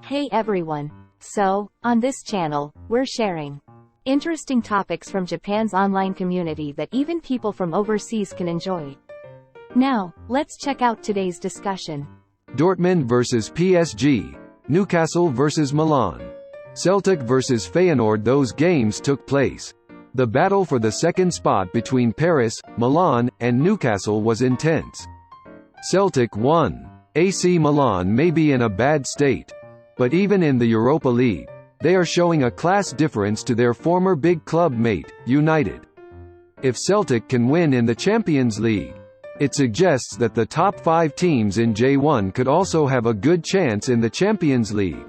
Hey everyone. So, on this channel, we're sharing interesting topics from Japan's online community that even people from overseas can enjoy. Now, let's check out today's discussion. Dortmund vs PSG, Newcastle vs Milan, Celtic vs Feyenoord. Those games took place. The battle for the second spot between Paris, Milan, and Newcastle was intense. Celtic won. AC Milan may be in a bad state, but even in the Europa League, they are showing a class difference to their former big club mate, United. If Celtic can win in the Champions League, it suggests that the top 5 teams in J1 could also have a good chance in the Champions League.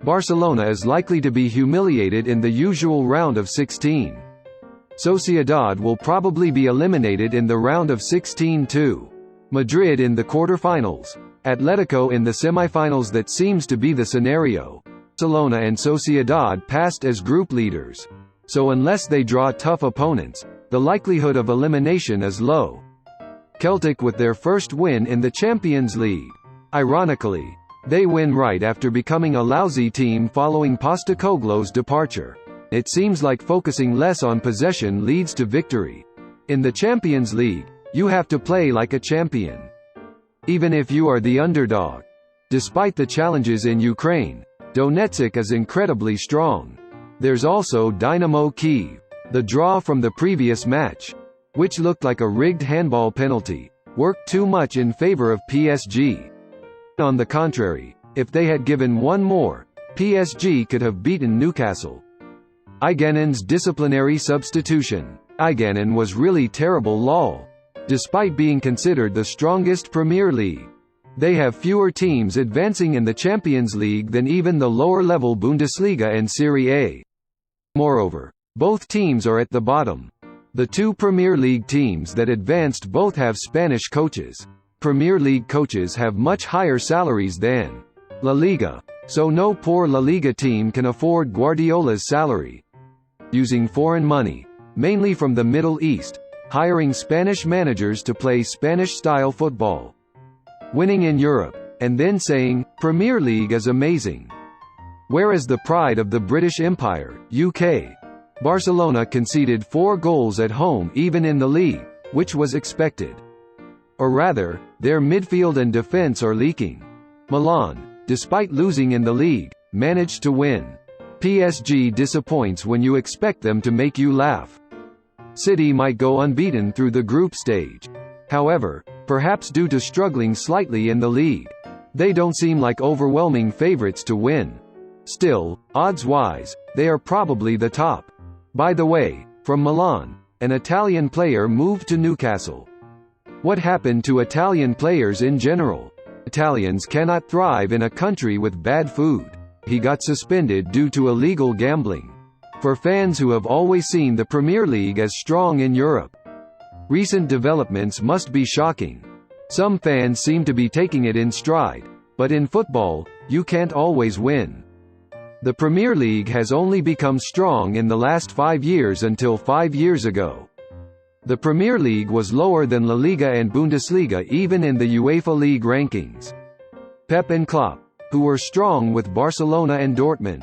Barcelona is likely to be humiliated in the usual round of 16. Sociedad will probably be eliminated in the round of 16 too. Madrid in the quarter-finals, Atletico in the semi-finals. That seems to be the scenario. Barcelona and Sociedad passed as group leaders, so unless they draw tough opponents, the likelihood of elimination is low. Celtic with their first win in the Champions League. Ironically, they win right after becoming a lousy team following Postecoglou's departure. It seems like focusing less on possession leads to victory. In the Champions League, you have to play like a champion, even if you are the underdog. Despite the challenges in Ukraine, Donetsk is incredibly strong. There's also Dynamo Kyiv. The draw from the previous match, which looked like a rigged handball penalty, worked too much in favor of PSG. On the contrary, if they had given one more, PSG could have beaten Newcastle. Iganen's disciplinary substitution. Iganen was really terrible lol. Despite being considered the strongest Premier League, they have fewer teams advancing in the Champions League than even the lower-level Bundesliga and Serie A. Moreover, both teams are at the bottom. The 2 Premier League teams that advanced both have Spanish coaches. Premier League coaches have much higher salaries than La Liga, so no poor La Liga team can afford Guardiola's salary. Using foreign money, mainly from the Middle East, hiring Spanish managers to play Spanish-style football, winning in Europe, and then saying, "Premier League is amazing." Where is the pride of the British Empire, UK? Barcelona conceded 4 goals at home even in the league, which was expected. Or rather, their midfield and defence are leaking. Milan, despite losing in the league, managed to win. PSG disappoints when you expect them to make you laugh. City might go unbeaten through the group stage. However, perhaps due to struggling slightly in the league, they don't seem like overwhelming favorites to win. Still, odds-wise, they are probably the top. By the way, from Milan, an Italian player moved to Newcastle. What happened to Italian players in general? Italians cannot thrive in a country with bad food. He got suspended due to illegal gambling. For fans who have always seen the Premier League as strong in Europe, recent developments must be shocking. Some fans seem to be taking it in stride, but in football, you can't always win. The Premier League has only become strong in the last 5 years until 5 years ago. The Premier League was lower than La Liga and Bundesliga even in the UEFA League rankings. Pep and Klopp, who were strong with Barcelona and Dortmund,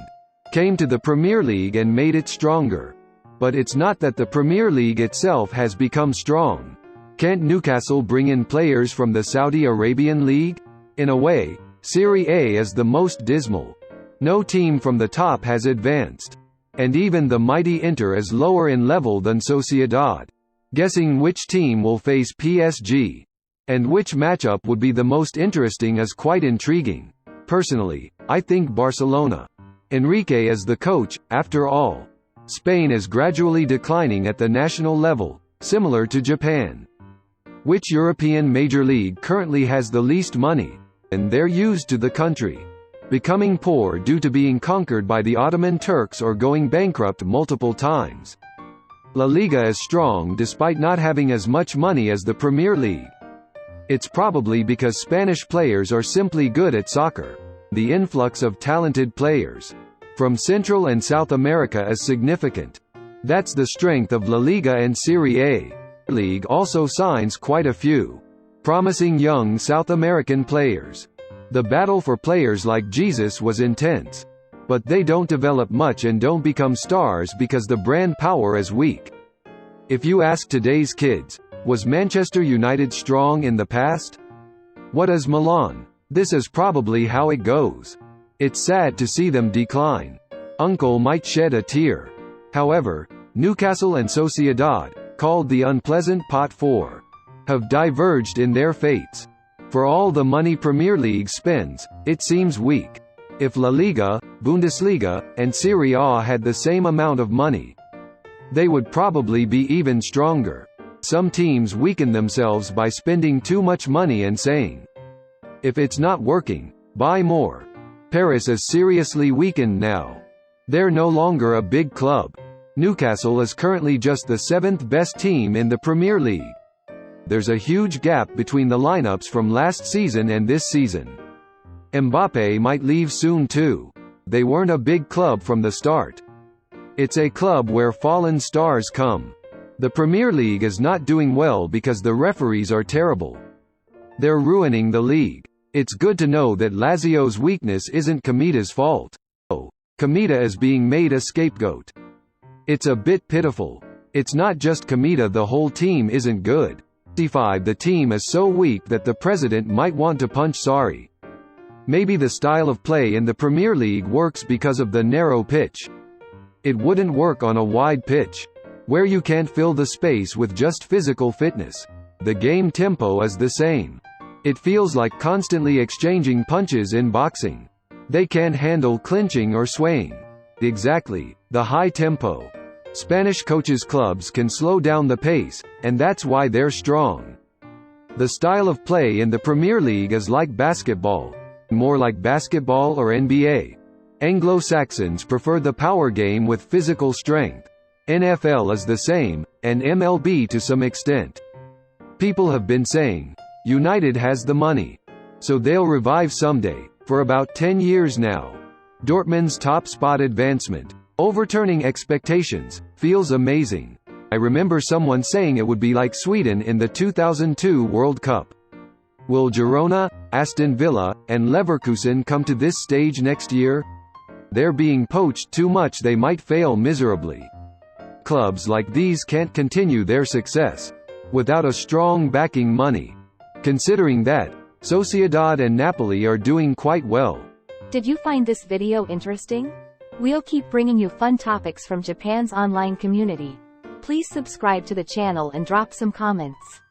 came to the Premier League and made it stronger. But it's not that the Premier League itself has become strong. Can't Newcastle bring in players from the Saudi Arabian League? In a way, Serie A is the most dismal. No team from the top has advanced. And even the mighty Inter is lower in level than Sociedad. Guessing which team will face PSG, and which matchup would be the most interesting is quite intriguing. Personally, I think Barcelona. Enrique is the coach, after all. Spain is gradually declining at the national level, similar to Japan. Which European major league currently has the least money? And they're used to the country becoming poor due to being conquered by the Ottoman Turks or going bankrupt multiple times. La Liga is strong despite not having as much money as the Premier League. It's probably because Spanish players are simply good at soccer. The influx of talented players from Central and South America is significant. That's the strength of La Liga and Serie A. The league also signs quite a few promising young South American players. The battle for players like Jesus was intense. But they don't develop much and don't become stars because the brand power is weak. If you ask today's kids, was Manchester United strong in the past? What is Milan? This is probably how it goes. It's sad to see them decline. Uncle might shed a tear. However, Newcastle and Sociedad, called the unpleasant pot four, have diverged in their fates. For all the money Premier League spends, it seems weak. If La Liga, Bundesliga, and Serie A had the same amount of money, they would probably be even stronger. Some teams weaken themselves by spending too much money and saying, if it's not working, buy more. Paris is seriously weakened now. They're no longer a big club. Newcastle is currently just the 7th best team in the Premier League. There's a huge gap between the lineups from last season and this season. Mbappé might leave soon too. They weren't a big club from the start. It's a club where fallen stars come. The Premier League is not doing well because the referees are terrible. They're ruining the league. It's good to know that Lazio's weakness isn't Kamida's fault. Oh, Kamida is being made a scapegoat. It's a bit pitiful. It's not just Kamida, the whole team isn't good. The team is so weak that the president might want to punch Sarri. Maybe the style of play in the Premier League works because of the narrow pitch. It wouldn't work on a wide pitch, where you can't fill the space with just physical fitness. The game tempo is the same. It feels like constantly exchanging punches in boxing. They can't handle clinching or swaying. Exactly, the high tempo. Spanish coaches' clubs can slow down the pace, and that's why they're strong. The style of play in the Premier League is like basketball. More like basketball or NBA. Anglo-Saxons prefer the power game with physical strength. NFL is the same, and MLB to some extent. People have been saying, United has the money, so they'll revive someday, for about 10 years now. Dortmund's top spot advancement, overturning expectations, feels amazing. I remember someone saying it would be like Sweden in the 2002 World Cup. Will Girona, Aston Villa, and Leverkusen come to this stage next year? They're being poached too much, they might fail miserably. Clubs like these can't continue their success without a strong backing money. Considering that, Sociedad and Napoli are doing quite well. Did you find this video interesting? We'll keep bringing you fun topics from Japan's online community. Please subscribe to the channel and drop some comments.